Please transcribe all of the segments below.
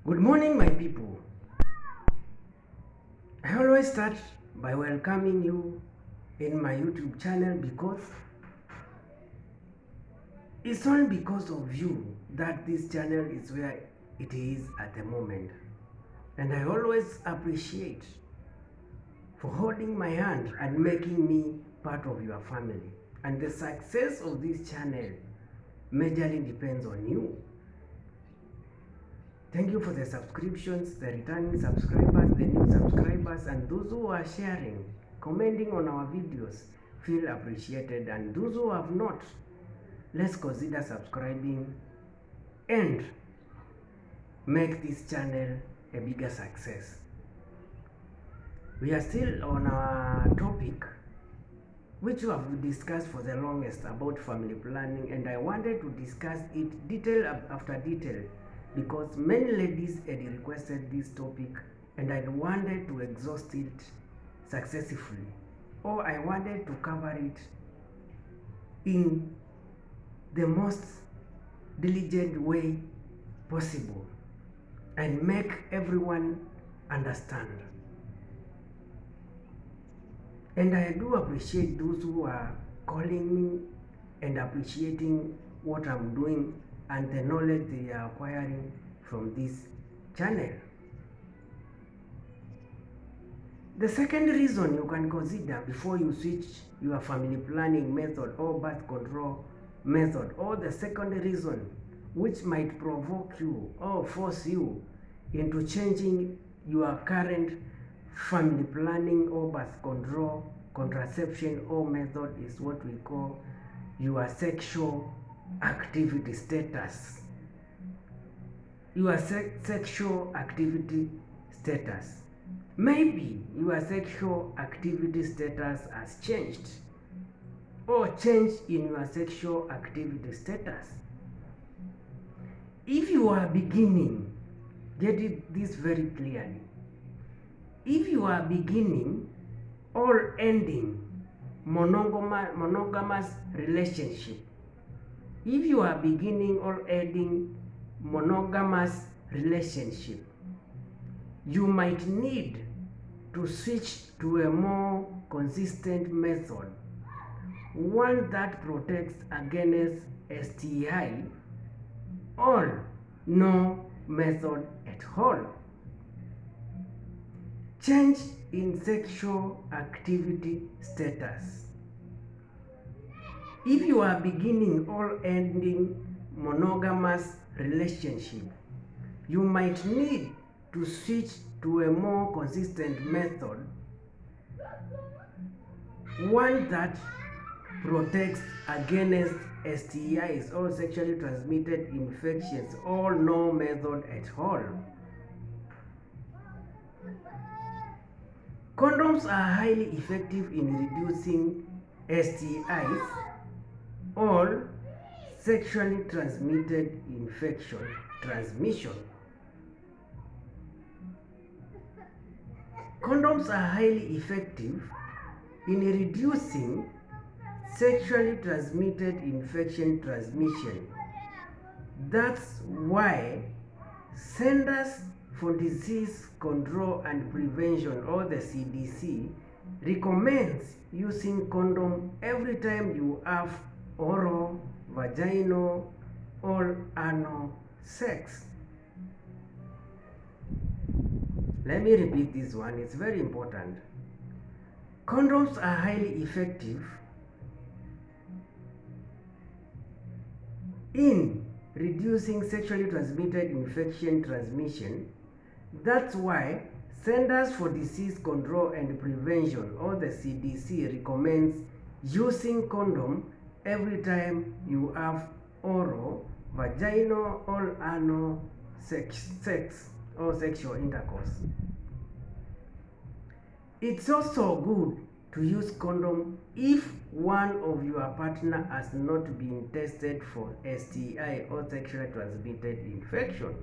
Good morning, my people. I always start by welcoming you in my YouTube channel because it's only because of you that this channel is where it is at the moment. And I always appreciate for holding my hand and making me part of your family. And the success of this channel majorly depends on you. Thank you for the subscriptions, the returning subscribers, the new subscribers, and those who are sharing, commenting on our videos. Feel appreciated, and those who have not, let's consider subscribing and make this channel a bigger success. We are still on our topic which we have discussed for the longest about family planning, and I wanted to discuss it detail after detail because many ladies had requested this topic and I wanted to exhaust it successfully, or I wanted to cover it in the most diligent way possible and make everyone understand. And I do appreciate those who are calling me and appreciating what I'm doing and the knowledge they are acquiring from this channel. The second reason you can consider before you switch your family planning method or birth control method, or the second reason which might provoke you or force you into changing your current family planning or birth control contraception or method, is what we call your sexual activity status. Your sexual activity status. Maybe your sexual activity status has changed, or change in your sexual activity status. If you are beginning, get this very clearly. If you are beginning or ending monogamous relationship, if you are beginning or ending monogamous relationship, you might need to switch to a more consistent method, one that protects against STI, or no method at all. Change in sexual activity status. If you are beginning or ending monogamous relationship, you might need to switch to a more consistent method, one that protects against STIs or sexually transmitted infections, or no method at all. Condoms are highly effective in reducing STIs or sexually transmitted infection transmission. Condoms are highly effective in reducing sexually transmitted infection transmission. That's why Centers for Disease Control and Prevention, or the CDC, recommends using condom every time you have oral, vaginal, or anal sex. Let me repeat this one, it's very important. Condoms are highly effective in reducing sexually transmitted infection transmission. That's why Centers for Disease Control and Prevention, or the CDC, recommends using condom every time you have oral, vaginal, or anal sex or sexual intercourse. It's also good to use condom if one of your partner has not been tested for STI or sexually transmitted infection.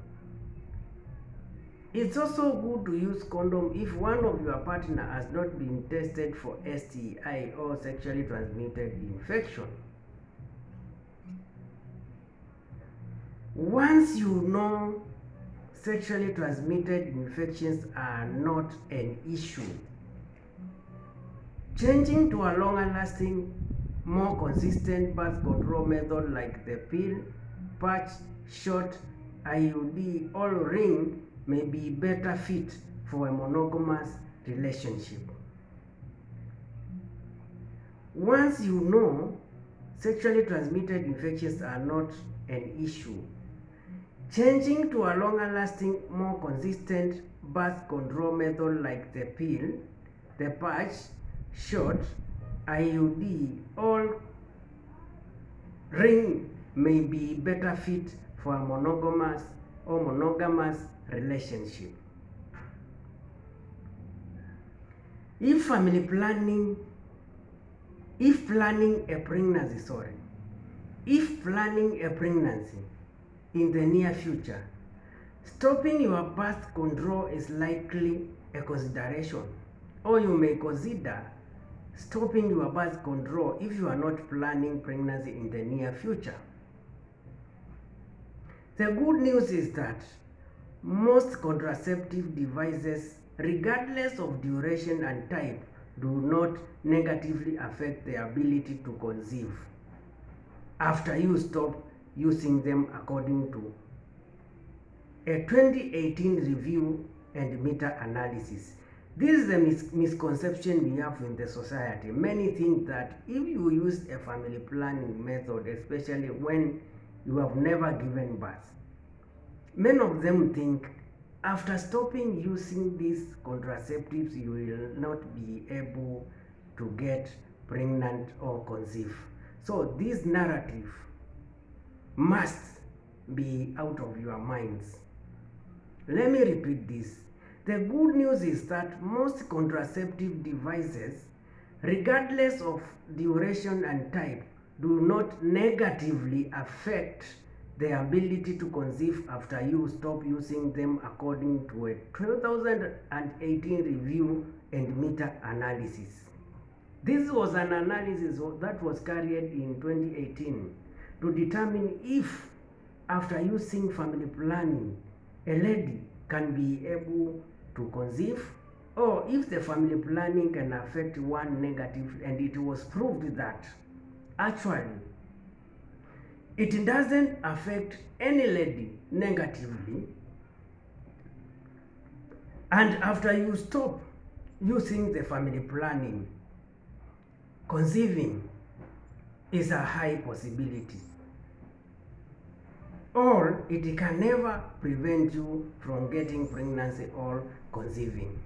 It's also good to use condom if one of your partner has not been tested for STI or sexually transmitted infection. Once you know sexually transmitted infections are not an issue. Changing to a longer lasting, more consistent birth control method like the pill, patch, shot, IUD, or ring may be better fit for a monogamous relationship. Once you know sexually transmitted infections are not an issue, changing to a longer lasting, more consistent birth control method like the pill, the patch, shot, IUD, or ring may be better fit for a monogamous or monogamous relationship. If planning a pregnancy in the near future, stopping your birth control is likely a consideration, or you may consider stopping your birth control if you are not planning pregnancy in the near future. The good news is that most contraceptive devices, regardless of duration and type, do not negatively affect the ability to conceive after you stop using them, according to a 2018 review and meta-analysis. This is a misconception we have in the society. Many think that if you use a family planning method, especially when you have never given birth, many of them think after stopping using these contraceptives, you will not be able to get pregnant or conceive. So this narrative must be out of your minds. Let me repeat this. The good news is that most contraceptive devices, regardless of duration and type, do not negatively affect the ability to conceive after you stop using them, according to a 2018 review and meta-analysis. This was an analysis that was carried in 2018 to determine if, after using family planning, a lady can be able to conceive, or if the family planning can affect one negative, and it was proved that actually it doesn't affect any lady negatively, and after you stop using the family planning, conceiving is a high possibility, or it can never prevent you from getting pregnancy or conceiving.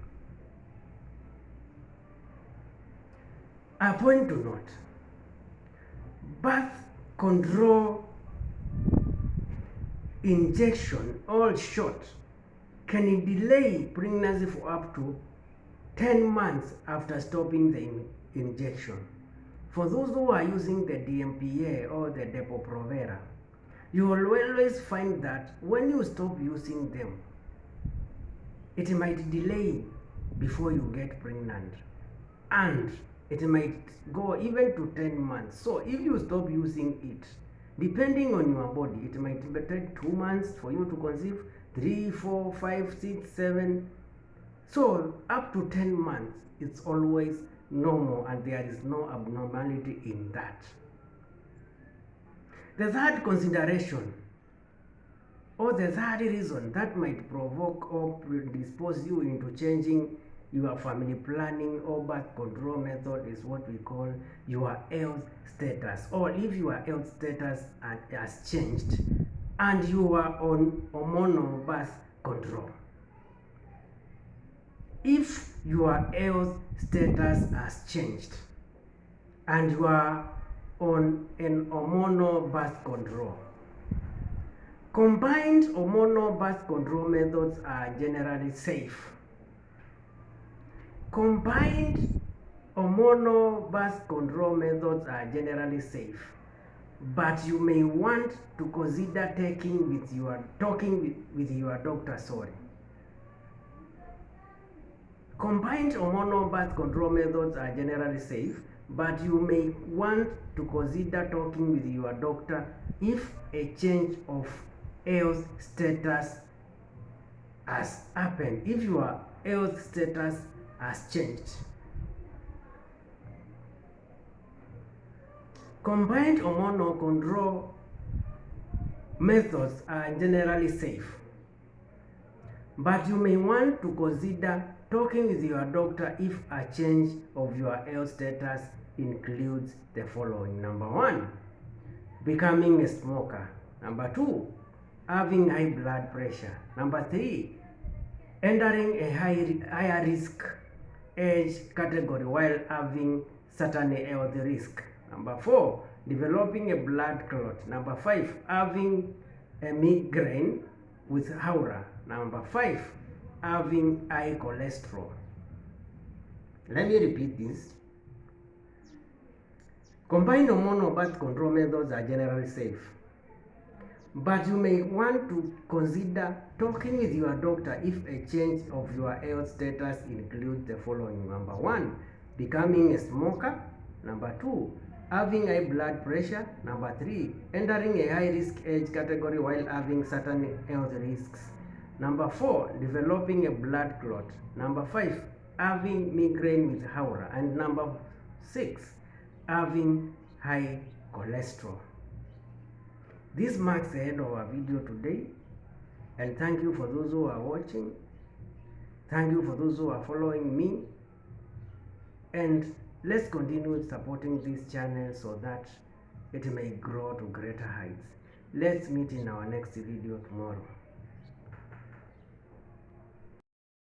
A point to note: birth control injection or shot can delay pregnancy for up to 10 months after stopping the injection. For those who are using the DMPA or the Depo-Provera, you will always find that when you stop using them, it might delay before you get pregnant, and it might go even to 10 months. So if you stop using it, depending on your body, it might take 2 months for you to conceive, 3, 4, 5, 6, 7. So up to 10 months, it's always normal, and there is no abnormality in that. The third consideration, or the third reason that might provoke or predispose you into changing your family planning or birth control method, is what we call your health status, or if your health status has changed and you are on hormonal birth control. If your health status has changed and you are on an hormonal birth control, combined hormonal birth control methods are generally safe. Combined hormonal birth control methods are generally safe, but you may want to consider talking with your doctor. Combined hormonal birth control methods are generally safe, but you may want to consider talking with your doctor if a change of health status has happened, if your health status has changed. Combined hormonal control methods are generally safe, but you may want to consider talking with your doctor if a change of your health status includes the following. Number 1, becoming a smoker. Number 2, having high blood pressure. Number 3, entering a higher risk age category while having certain health risk. Number 4, developing a blood clot. Number 5, having a migraine with aura. Number 5, having high cholesterol. Let me repeat this. Combined hormonal birth control methods are generally safe, but you may want to consider talking with your doctor if a change of your health status includes the following. Number 1, becoming a smoker. Number 2, having high blood pressure. Number 3, entering a high risk age category while having certain health risks. Number 4, developing a blood clot. Number 5, having migraine with aura. And number 6, having high cholesterol. This marks the end of our video today, and thank you for those who are watching. Thank you for those who are following me, and let's continue supporting this channel so that it may grow to greater heights. Let's meet in our next video tomorrow.